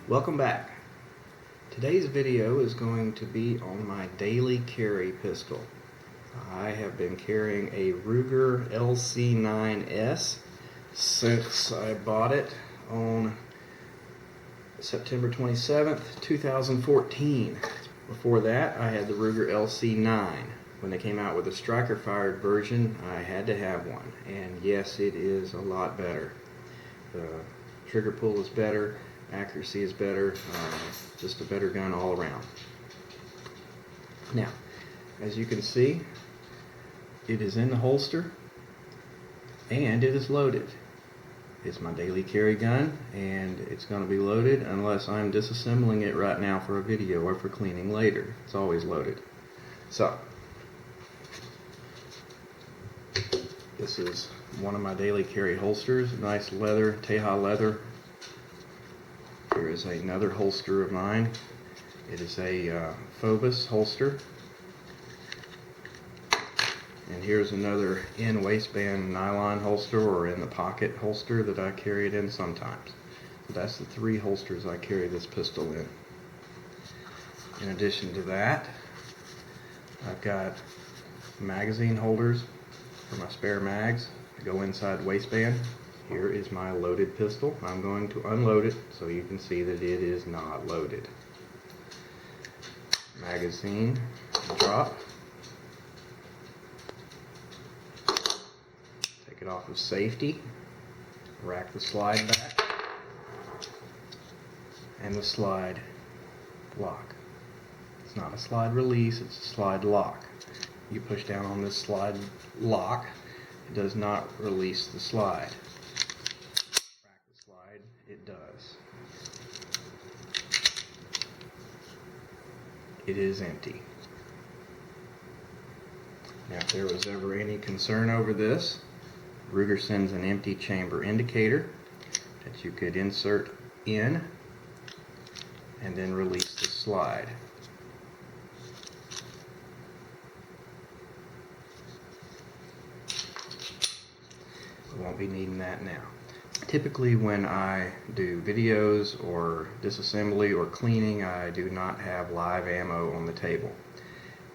Welcome back. Today's video is going to be on my daily carry pistol. I have been carrying a Ruger LC9S since I bought it on September 27th, 2014. Before that, I had the Ruger LC9. When they came out with the striker-fired version, I had to have one. And yes, it is a lot better. The trigger pull is better, accuracy is better, just a better gun all around. Now, as you can see, it is in the holster and it is loaded. It's my daily carry gun and it's going to be loaded unless I'm disassembling it right now for a video or for cleaning later. It's always loaded. So, this is one of my daily carry holsters, nice leather, Teja leather. Here is another holster of mine. It is a Phobos holster. And here's another in waistband nylon holster or in the pocket holster that I carry it in sometimes. So that's the three holsters I carry this pistol in. In addition to that, I've got magazine holders for my spare mags that go inside the waistband. Here is my loaded pistol. I'm going to unload it so you can see that it is not loaded. Magazine drop. Take it off of safety. Rack the slide back. And the slide lock. It's not a slide release, it's a slide lock. You push down on this slide lock, it does not release the slide. Crack the slide, it does. It is empty. Now, if there was ever any concern over this, Ruger sends an empty chamber indicator that you could insert in and then release the slide. We won't be needing that now. Typically when I do videos or disassembly or cleaning, I do not have live ammo on the table.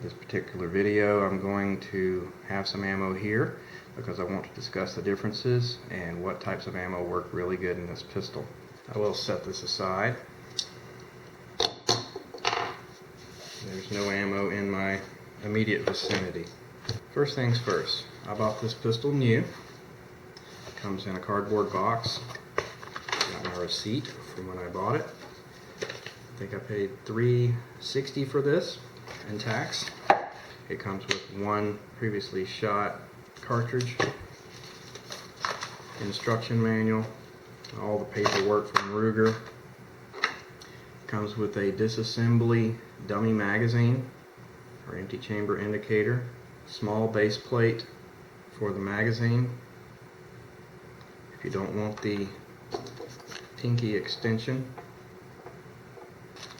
This particular video, I'm going to have some ammo here because I want to discuss the differences and what types of ammo work really good in this pistol. I will set this aside. There's no ammo in my immediate vicinity. First things first, I bought this pistol new. It comes in a cardboard box. Got my receipt from when I bought it. I think I paid $3.60 for this and tax. It comes with one previously shot cartridge, instruction manual, all the paperwork from Ruger. It comes with a Disassembly dummy magazine or empty chamber indicator, small base plate for the magazine if you don't want the pinky extension.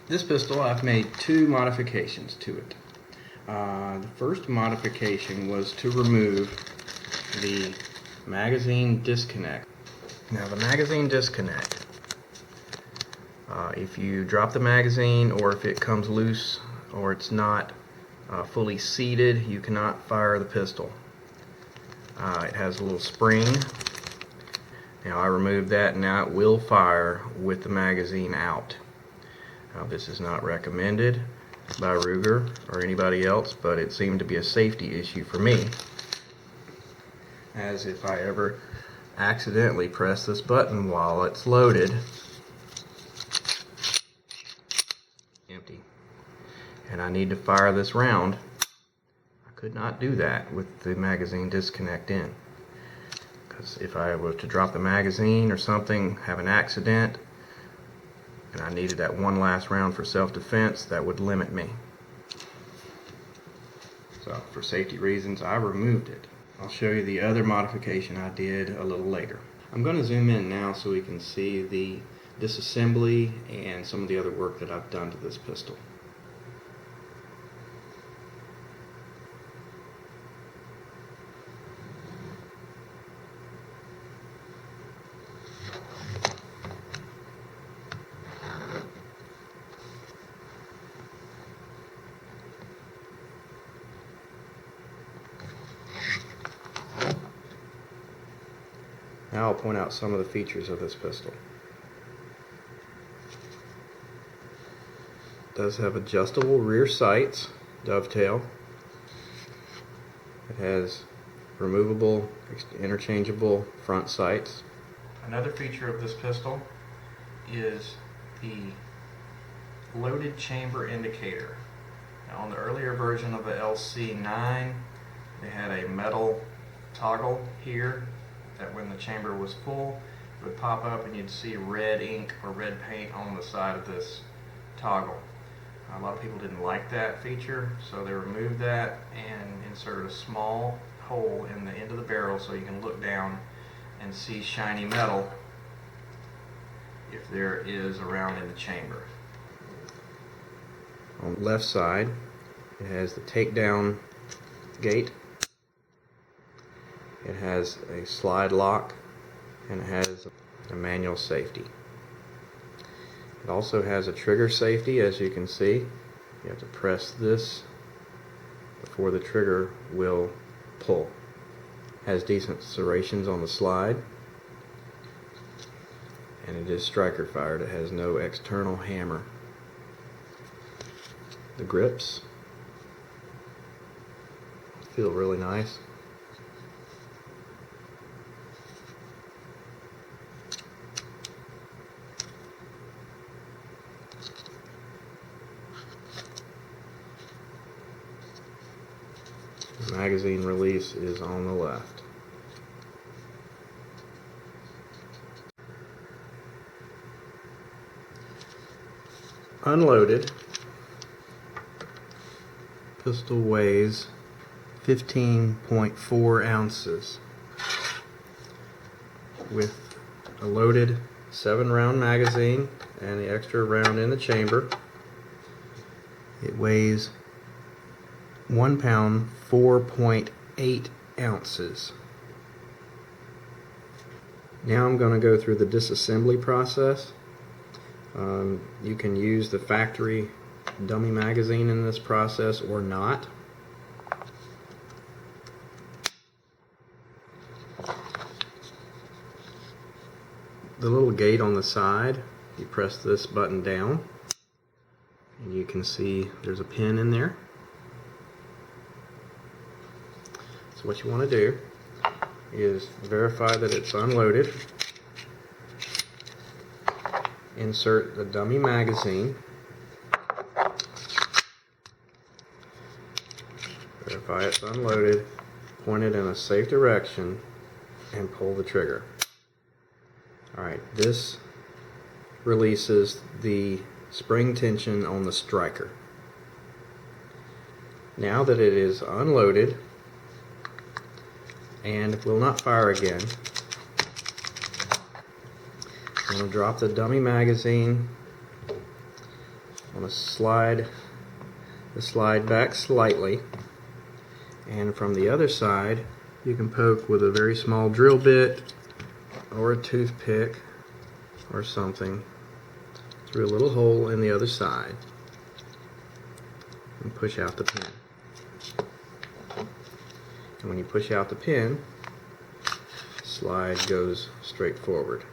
This pistol, I've made two modifications to it. The first modification was to remove the magazine disconnect. Now the magazine disconnect, if you drop the magazine or if it comes loose or it's not fully seated, you cannot fire the pistol. It has a little spring. Now I removed that and now it will fire with the magazine out. Now this is not recommended by Ruger or anybody else, but it seemed to be a safety issue for me, as if I ever accidentally press this button while it's loaded, empty, and I need to fire this round, I could not do that with the magazine disconnect in. Because if I were to drop the magazine or something, have an accident, and I needed that one last round for self-defense, that would limit me. So for safety reasons, I removed it. I'll show you the other modification I did a little later. I'm going to zoom in now so we can see the disassembly and some of the other work that I've done to this pistol. Now I'll point out some of the features of this pistol. It does have adjustable rear sights, dovetail. It has removable, interchangeable front sights. Another feature of this pistol is the loaded chamber indicator. Now, on the earlier version of the LC9, they had a metal toggle here that when the chamber was full, it would pop up and you'd see red ink or red paint on the side of this toggle. A lot of people didn't like that feature, so they removed that and inserted a small hole in the end of the barrel so you can look down and see shiny metal if there is around in the chamber. On the left side, it has the takedown gate. It has a slide lock and it has a manual safety. It also has a trigger safety, as you can see. You have to press this before the trigger will pull. It has decent serrations on the slide, and it is striker fired. It has no external hammer. The grips feel really nice. The magazine release is on the left. Unloaded, pistol weighs 15.4 ounces with a loaded 7-round magazine and the extra round in the chamber. It weighs 1 pound 4.8 ounces. Now I'm going to go through the disassembly process. You can use the factory dummy magazine in this process or not. The little gate on the side, you press this button down and you can see there's a pin in there. So what you want to do is verify that it's unloaded. Insert the dummy magazine. Verify it's unloaded. Point it in a safe direction and pull the trigger. Alright, this releases the spring tension on the striker. Now that it is unloaded and will not fire again, I'm going to drop the dummy magazine. I'm going to slide the slide back slightly, and from the other side you can poke with a very small drill bit or a toothpick or something through a little hole in the other side and push out the pin. And when you push out the pin, the slide goes straight forward.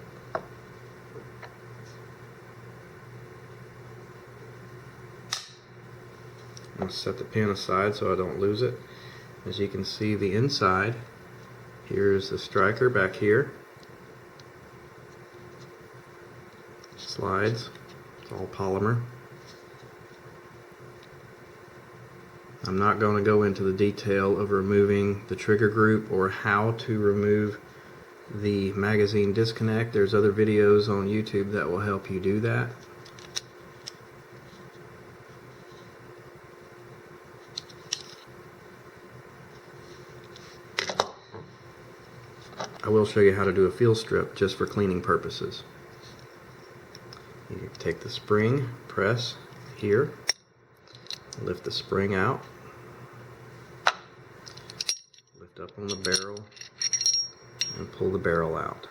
I'm going to set the pin aside so I don't lose it. As you can see, the inside, here's the striker back here. Slides, it's all polymer. I'm not going to go into the detail of removing the trigger group or how to remove the magazine disconnect. There's other videos on YouTube that will help you do that. I will show you how to do a field strip just for cleaning purposes. You take the spring, press here, lift the spring out, lift up on the barrel, and pull the barrel out.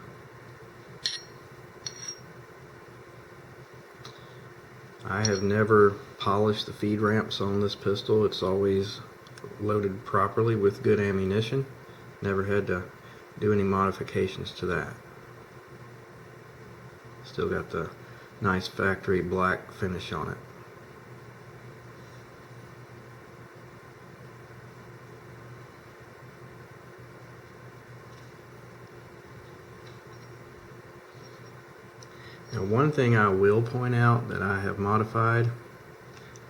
I have never polished the feed ramps on this pistol. It's always loaded properly with good ammunition. Never had to do any modifications to that. Still got the nice factory black finish on it. Now, one thing I will point out that I have modified,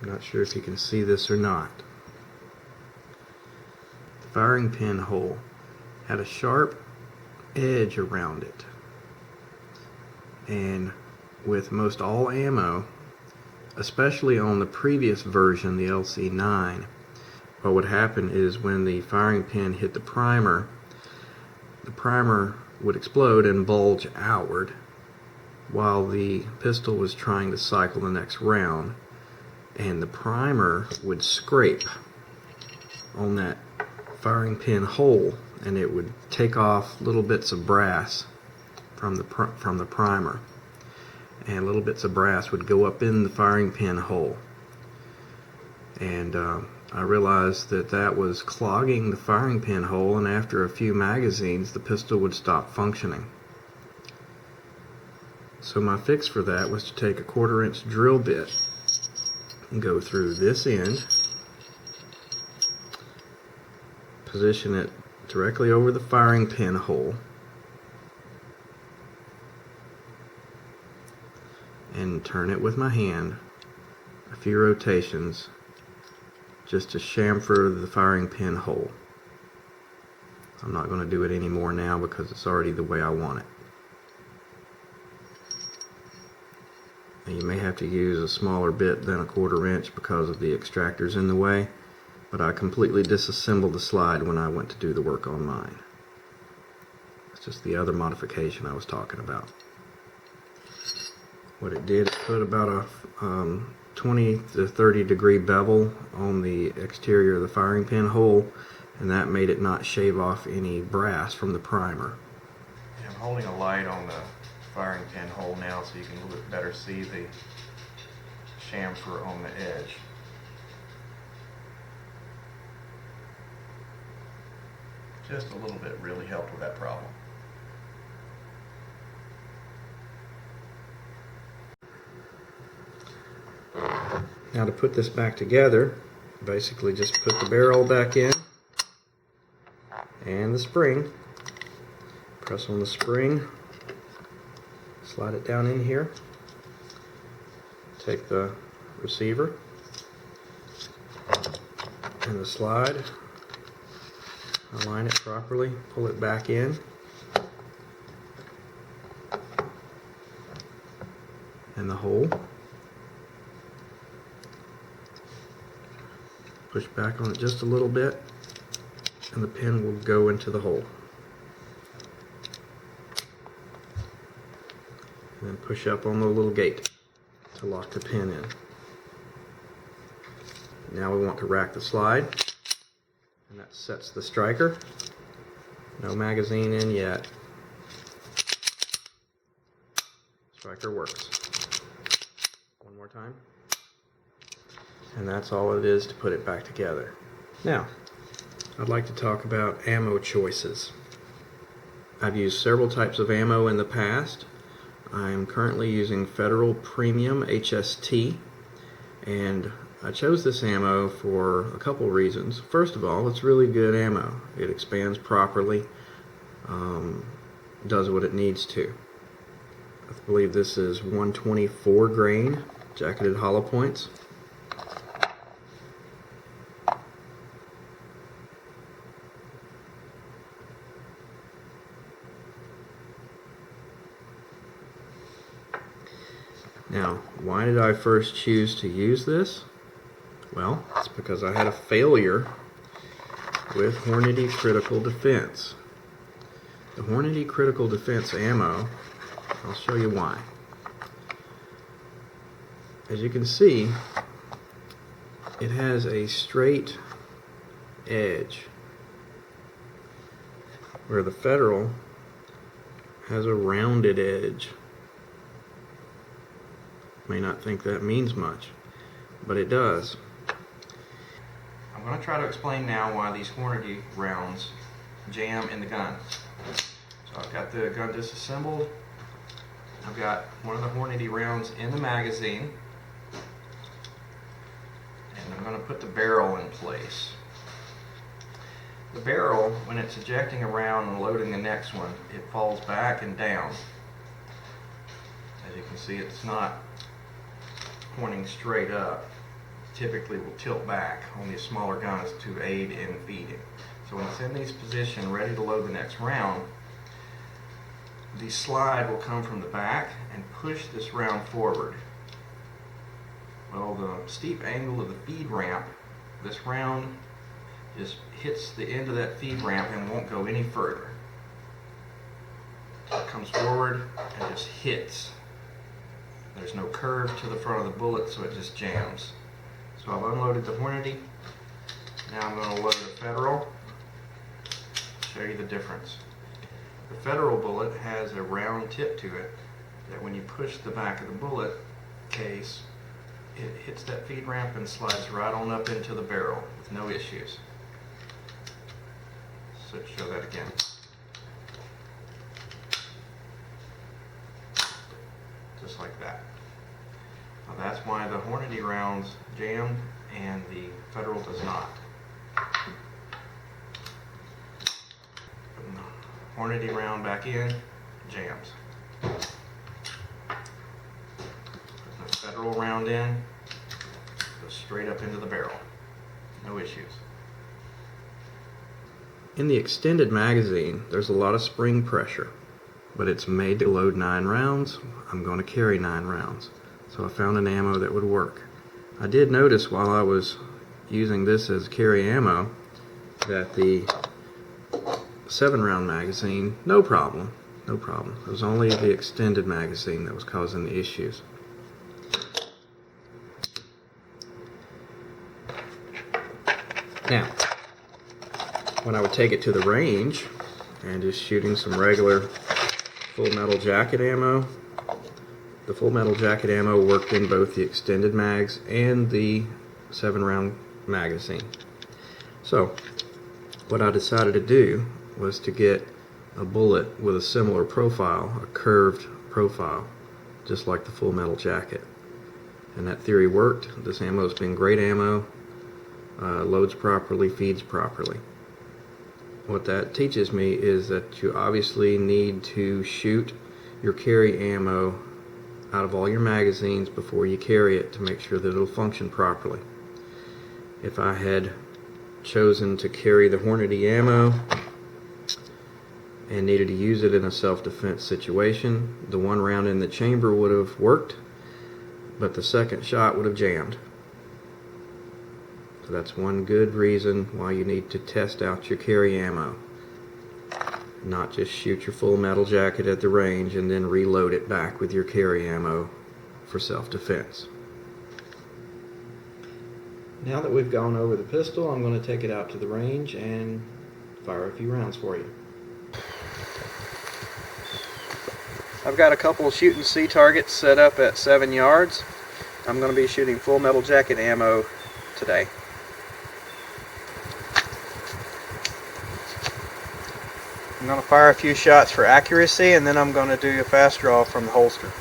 I'm not sure if you can see this or not. The firing pin hole had a sharp edge around it, and with most all ammo, especially on the previous version, the LC9, what would happen is when the firing pin hit the primer would explode and bulge outward while the pistol was trying to cycle the next round, and the primer would scrape on that firing pin hole, and it would take off little bits of brass from the primer, and little bits of brass would go up in the firing pin hole, and I realized that that was clogging the firing pin hole, and after a few magazines the pistol would stop functioning. So my fix for that was to take a 1/4-inch drill bit and go through this end, position it directly over the firing pin hole, and turn it with my hand a few rotations just to chamfer the firing pin hole. I'm not going to do it anymore now because it's already the way I want it. Now, you may have to use a smaller bit than a 1/4-inch because of the extractors in the way, but I completely disassembled the slide when I went to do the work on mine. It's just the other modification I was talking about. What it did is put about a 20 to 30 degree bevel on the exterior of the firing pin hole, and that made it not shave off any brass from the primer. I'm holding a light on the firing pin hole now so you can a little bit better see the chamfer on the edge. Just a little bit really helped with that problem. Now, to put this back together, basically just put the barrel back in and the spring. Press on the spring, slide it down in here, take the receiver and the slide, align it properly, pull it back in, and the hole. Push back on it just a little bit, and the pin will go into the hole. And then push up on the little gate to lock the pin in. Now we want to rack the slide, and that sets the striker. No magazine in yet. Striker works. One more time. And that's all it is to put it back together. Now, I'd like to talk about ammo choices. I've used several types of ammo in the past. I'm currently using Federal Premium HST, and I chose this ammo for a couple reasons. First of all, it's really good ammo. It expands properly, does what it needs to. I believe this is 124 grain jacketed hollow points. Now, why did I first choose to use this? Well, it's because I had a failure with Hornady Critical Defense. The Hornady Critical Defense ammo, I'll show you why. As you can see, it has a straight edge, where the Federal has a rounded edge. May not think that means much, but it does. I'm going to try to explain now why these Hornady rounds jam in the gun. So I've got the gun disassembled. I've got one of the Hornady rounds in the magazine, and I'm going to put the barrel in place. The barrel, when it's ejecting a round and loading the next one, it falls back and down. As you can see, it's not pointing straight up. Typically will tilt back on these smaller guns to aid in feeding. So when it's in this position, ready to load the next round, the slide will come from the back and push this round forward. Well, the steep angle of the feed ramp, this round just hits the end of that feed ramp and won't go any further. So it comes forward and just hits. There's no curve to the front of the bullet, so it just jams. So I've unloaded the Hornady. Now I'm going to load the Federal. Show you the difference. The Federal bullet has a round tip to it that when you push the back of the bullet case, it hits that feed ramp and slides right on up into the barrel with no issues. So show that again. Just like that. Now that's why the Hornady rounds jammed and the Federal does not. Putting the Hornady round back in, jams. Putting the Federal round in, goes straight up into the barrel. No issues. In the extended magazine, there's a lot of spring pressure, but it's made to load 9 rounds. I'm going to carry 9 rounds. So I found an ammo that would work. I did notice while I was using this as carry ammo that the 7-round magazine, no problem. It was only the extended magazine that was causing the issues. Now, when I would take it to the range and just shooting some regular full metal jacket ammo, the full metal jacket ammo worked in both the extended mags and the 7-round magazine. So what I decided to do was to get a bullet with a similar profile, a curved profile, just like the full metal jacket. And that theory worked. This ammo has been great ammo, loads properly, feeds properly. What that teaches me is that you obviously need to shoot your carry ammo out of all your magazines before you carry it to make sure that it'll function properly. If I had chosen to carry the Hornady ammo and needed to use it in a self-defense situation, the 1 round in the chamber would have worked, but the second shot would have jammed. So that's one good reason why you need to test out your carry ammo. Not just shoot your full metal jacket at the range and then reload it back with your carry ammo for self-defense. Now that we've gone over the pistol, I'm going to take it out to the range and fire a few rounds for you. I've got a couple of shoot and see targets set up at 7 yards. I'm going to be shooting full metal jacket ammo today. I'm going to fire a few shots for accuracy, and then I'm going to do a fast draw from the holster.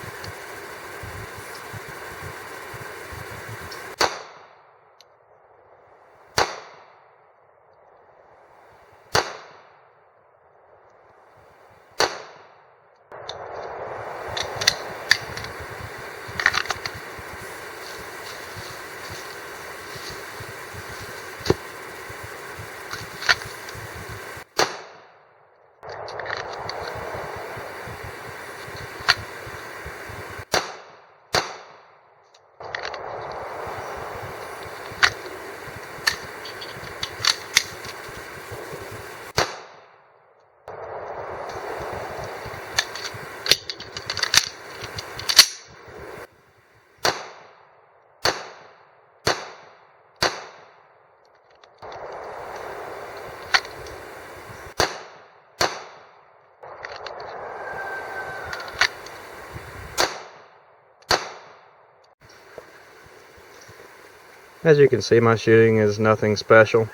As you can see, my shooting is nothing special.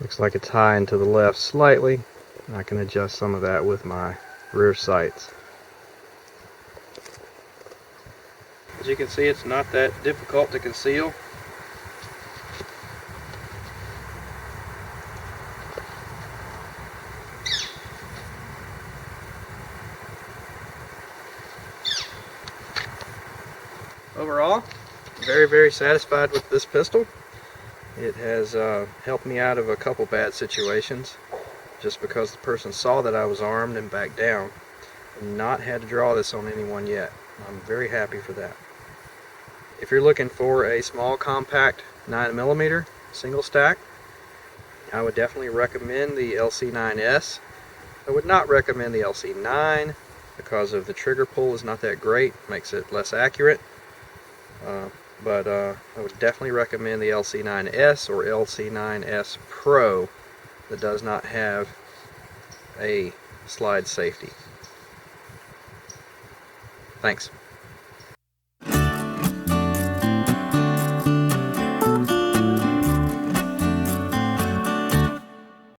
Looks like it's high and to the left slightly. I can adjust some of that with my rear sights. As you can see, it's not that difficult to conceal. Overall, very satisfied with this pistol. It has helped me out of a couple bad situations just because the person saw that I was armed and backed down. I've not had to draw this on anyone yet. I'm very happy for that. If you're looking for a small compact 9mm single stack, I would definitely recommend the LC9S. I would not recommend the LC9 because of the trigger pull is not that great, makes it less accurate. But I would definitely recommend the LC9S or LC9S Pro that does not have a slide safety. Thanks.